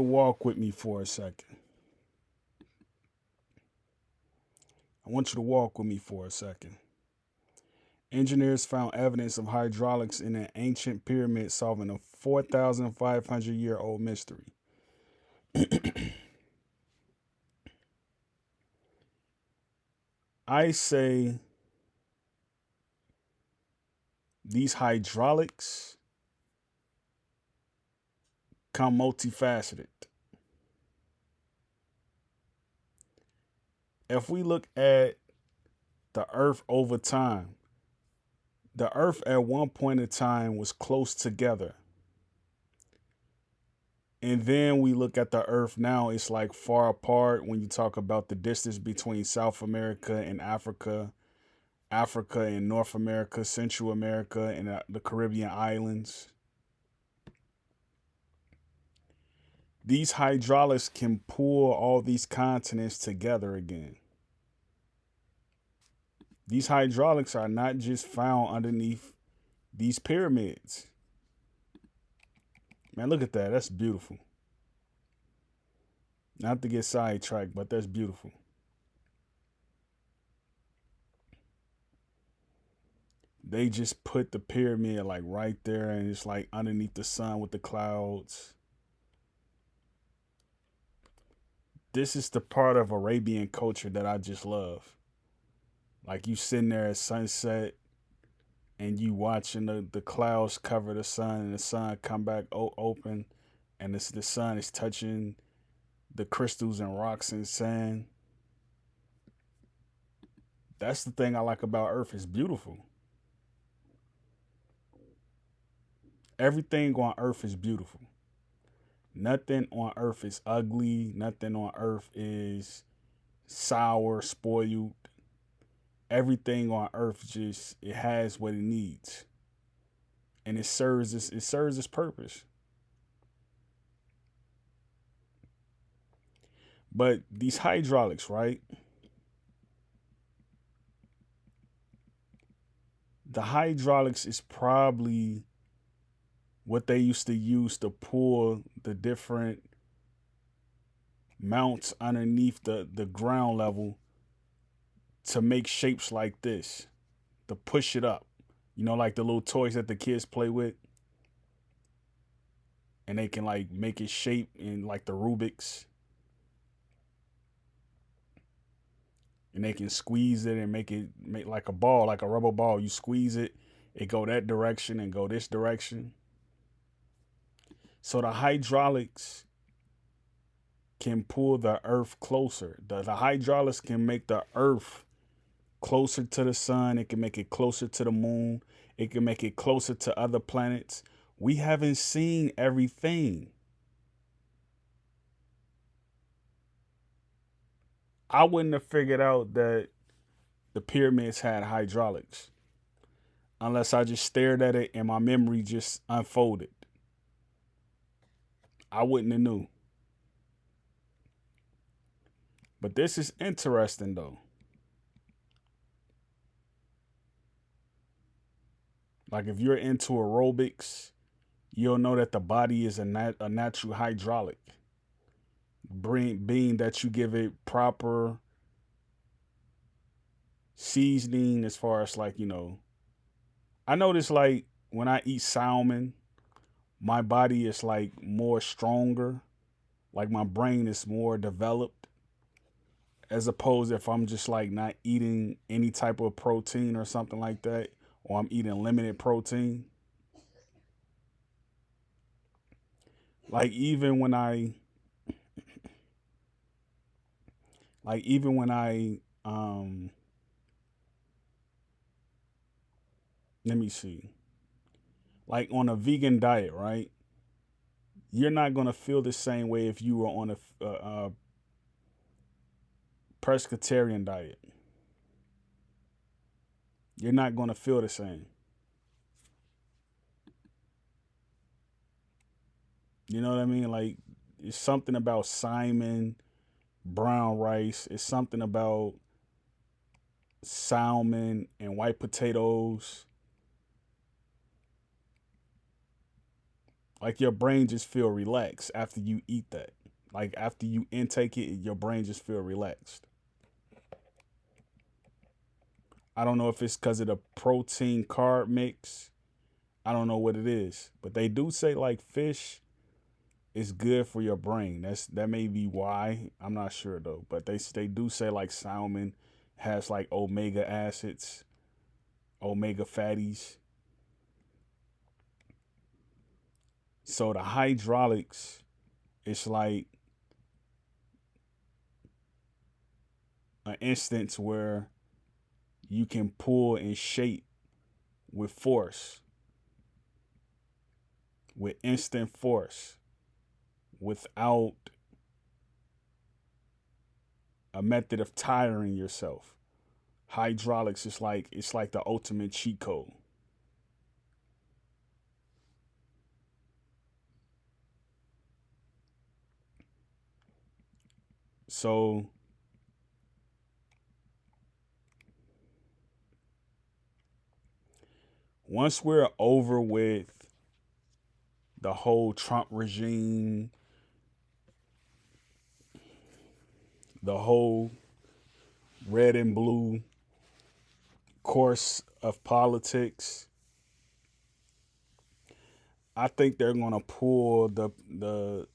Walk with me for a second. I want you to walk with me for a second. Engineers found evidence of hydraulics in an ancient pyramid, solving a 4,500-year-old mystery. I say these hydraulics come multifaceted. If we look at the earth over time, the earth at one point in time was close together. And then we look at the earth now, it's like far apart when you talk about the distance between South America and Africa, Africa and North America, Central America, and the Caribbean islands. These hydraulics can pull all these continents together again. These hydraulics are not just found underneath these pyramids. Man, look at that. That's beautiful. Not to get sidetracked, but that's beautiful. They just put the pyramid like right there and it's like underneath the sun with the clouds. This is the part of Arabian culture that I just love. Like you sitting there at sunset and you watching the clouds cover the sun and the sun come back open and the sun is touching the crystals and rocks and sand. That's the thing I like about Earth. It's beautiful. Everything on Earth is beautiful. Nothing on Earth is ugly. Nothing on Earth is sour, spoiled. Everything on Earth just it has what it needs, and it serves its purpose. But these hydraulics, right? The hydraulics is probably what they used to use to pull the different mounts underneath the ground level to make shapes like this, to push it up. You know, like the little toys that the kids play with, and they can like make it shape in like the Rubik's, and they can squeeze it and make like a ball, like a rubber ball. You squeeze it, it go that direction and go this direction. So the hydraulics can pull the earth closer. The hydraulics can make the earth closer to the sun. It can make it closer to the moon. It can make it closer to other planets. We haven't seen everything. I wouldn't have figured out that the pyramids had hydraulics unless I just stared at it and my memory just unfolded. I wouldn't have knew. But this is interesting though. Like if you're into aerobics, you'll know that the body is a natural hydraulic. Being that you give it proper seasoning as far as like, I notice like when I eat salmon, my body is like more stronger. Like my brain is more developed as opposed if I'm just like not eating any type of protein or something like that, or I'm eating limited protein. Like even when I let me see. Like on a vegan diet, right? You're not gonna feel the same way if you were on a pescatarian diet. You're not gonna feel the same. You know what I mean? Like it's something about Simon brown rice. It's something about salmon and white potatoes. Like your brain just feel relaxed after you eat that. Like after you intake it, your brain just feel relaxed. I don't know if it's because of the protein carb mix. I don't know what it is, but they do say like fish is good for your brain. That may be why. I'm not sure though, but they do say like salmon has like omega acids, omega fatties. So the hydraulics, it's like an instance where you can pull and shape with force, with instant force, without a method of tiring yourself. Hydraulics is like it's like the ultimate cheat code. So once we're over with the whole Trump regime, the whole red and blue course of politics, I think they're gonna pull the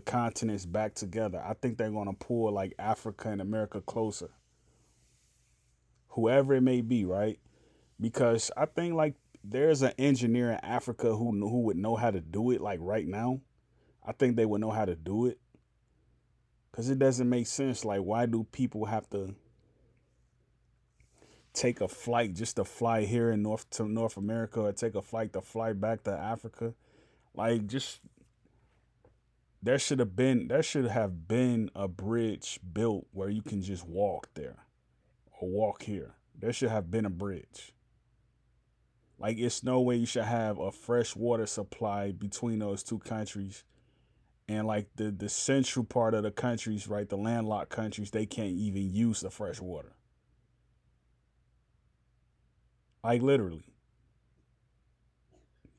continents back together. I think they're gonna pull like Africa and America closer. Whoever it may be, right? Because I think like there's an engineer in Africa who would know how to do it like right now. I think they would know how to do it. Cause it doesn't make sense. Like why do people have to take a flight just to fly here in North America or take a flight to fly back to Africa? Like just there should have been a bridge built where you can just walk there or walk here. There should have been a bridge. Like it's no way you should have a fresh water supply between those two countries. And like the central part of the countries, right, the landlocked countries, they can't even use the fresh water. Like literally.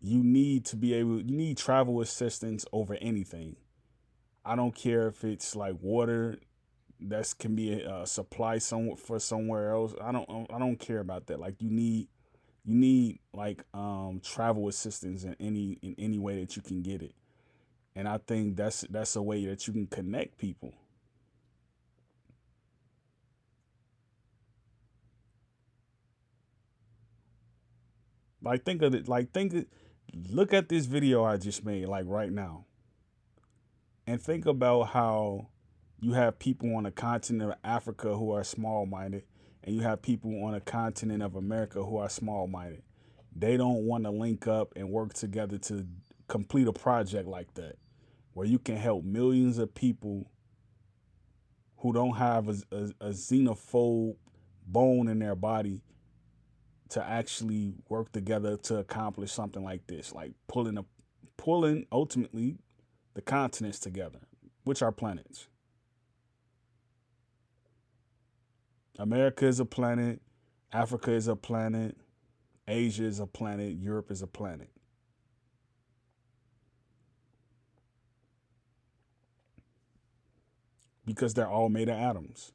You need travel assistance over anything. I don't care if it's like water that can be a supply for somewhere else. I don't care about that. Like you need like travel assistance in any way that you can get it. And I think that's a way that you can connect people. Like think of it like think of, look at this video I just made like right now and think about how you have people on the continent of Africa who are small minded and you have people on the continent of America who are small minded. They don't want to link up and work together to complete a project like that where you can help millions of people who don't have a xenophobe bone in their body to actually work together to accomplish something like this, like pulling ultimately the continents together, which are planets. America is a planet, Africa is a planet, Asia is a planet, Europe is a planet. Because they're all made of atoms.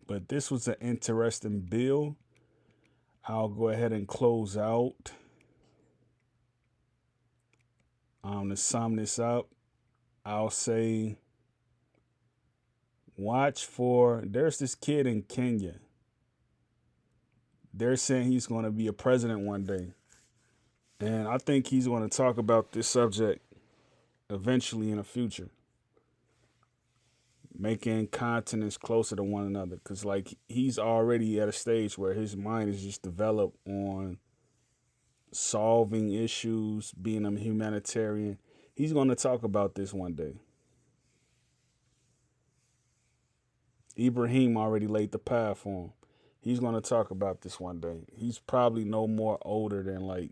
But this was an interesting bill. I'll go ahead and close out. To sum this up, I'll say watch for there's this kid in Kenya. They're saying he's going to be a president one day. And I think he's going to talk about this subject eventually in the future, making continents closer to one another. Because, like, he's already at a stage where his mind is just developed on solving issues, being a humanitarian. He's going to talk about this one day. Ibrahim already laid the path for him. He's going to talk about this one day. He's probably no more older than like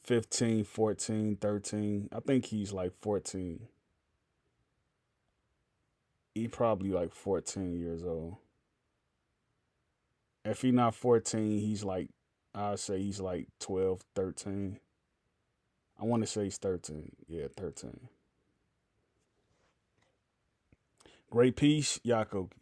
15, 14, 13. I think he's like 14. He probably like 14 years old. If he not 14, he's like, I'd say he's like 12, 13. I want to say he's 13. Yeah, 13. Great piece, Yakoki.